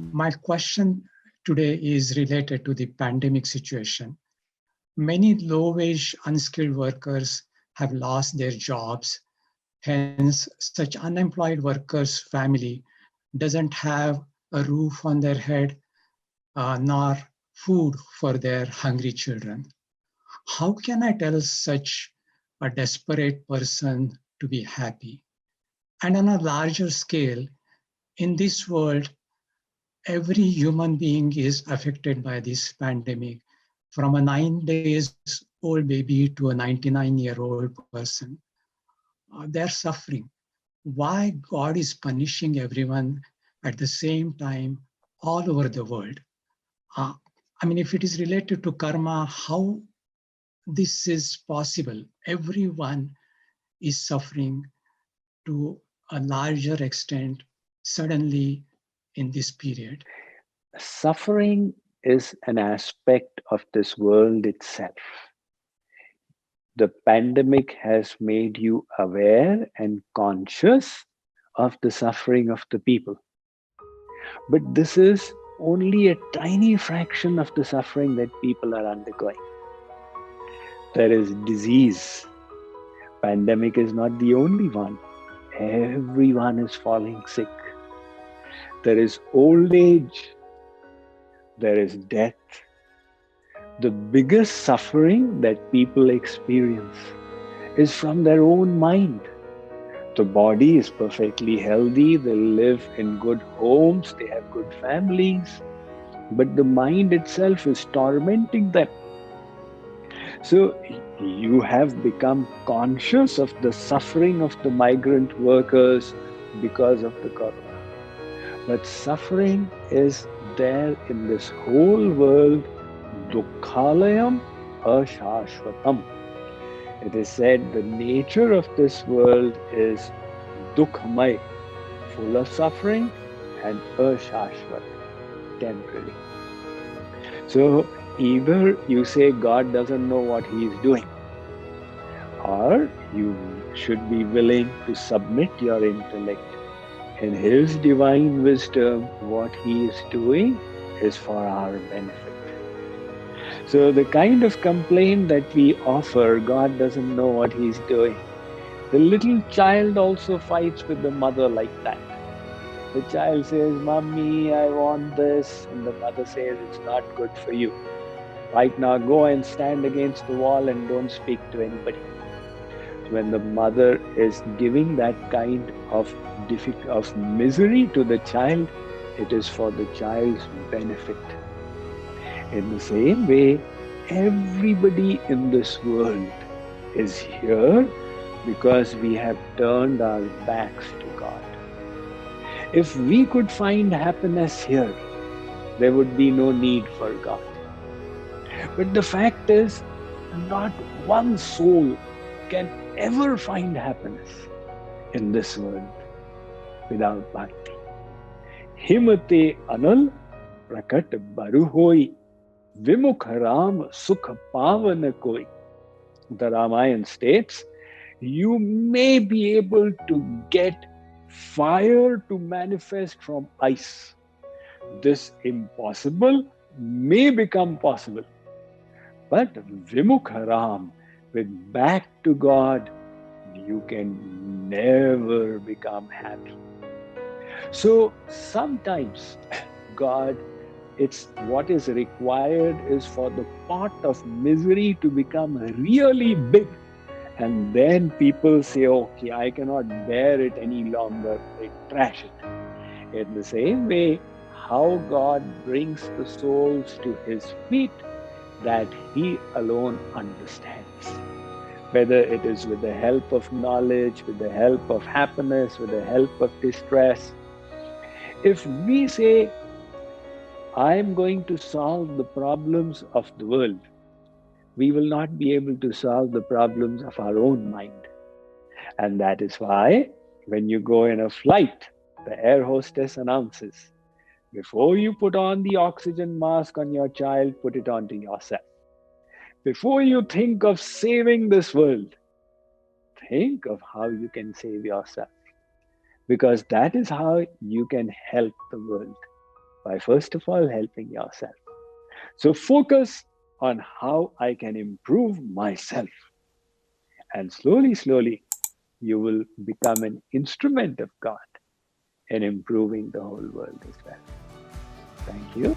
My question today is related to the pandemic situation. Many low-wage, unskilled workers have lost their jobs. Hence, such unemployed workers' family doesn't have a roof on their head, nor food for their hungry children. How can I tell such a desperate person to be happy? And on a larger scale, in this world, every human being is affected by this pandemic, from a 9 days old baby to a 99-year-old person. They're suffering. Why God is punishing everyone at the same time all over the world? Uh, if it is related to karma, how this is possible? Everyone is suffering to a larger extent suddenly in this period. Suffering is an aspect of this world itself. The pandemic has made you aware and conscious of the suffering of the people. But this is only a tiny fraction of the suffering that people are undergoing. There is disease. Pandemic is not the only one. Everyone is falling sick. There is old age. There is death. The biggest suffering that people experience is from their own mind. The body is perfectly healthy, they live in good homes, they have good families, but the mind itself is tormenting them. So you have become conscious of the suffering of the migrant workers because of the corona. But suffering is there in this whole world. Dukkhalayam ashashvatam. It is said the nature of this world is dukkhamay, full of suffering, and ashashvat, temporary. So either you say God doesn't know what He is doing, or you should be willing to submit your intellect. In His divine wisdom, what He is doing is for our benefit. So the kind of complaint that we offer, God doesn't know what He's doing. The little child also fights with the mother like that. The child says, "Mommy, I want this." And the mother says, "It's not good for you. Right now, go and stand against the wall and don't speak to anybody." When the mother is giving that kind of misery to the child, it is for the child's benefit. In the same way, everybody in this world is here because we have turned our backs to God. If we could find happiness here, there would be no need for God. But the fact is, not one soul can ever find happiness in this world without bhakti. Himate anal prakat baru hoi, vimukh ram sukh pavan koi. The Ramayana states, you may be able to get fire to manifest from ice. This impossible may become possible. But Vimukha Ram, with back to God, you can never become happy. So sometimes God, it's what is required is for the pot of misery to become really big. And then people say, okay, I cannot bear it any longer. They trash it. In the same way, how God brings the souls to His feet, that He alone understands. Whether it is with the help of knowledge, with the help of happiness, with the help of distress. If we say, I am going to solve the problems of the world, we will not be able to solve the problems of our own mind. And that is why when you go in a flight, the air hostess announces, before you put on the oxygen mask on your child, put it onto yourself. Before you think of saving this world, think of how you can save yourself. Because that is how you can help the world. by first of all helping yourself. So focus on how I can improve myself. And slowly, slowly, you will become an instrument of God in improving the whole world as well. Thank you.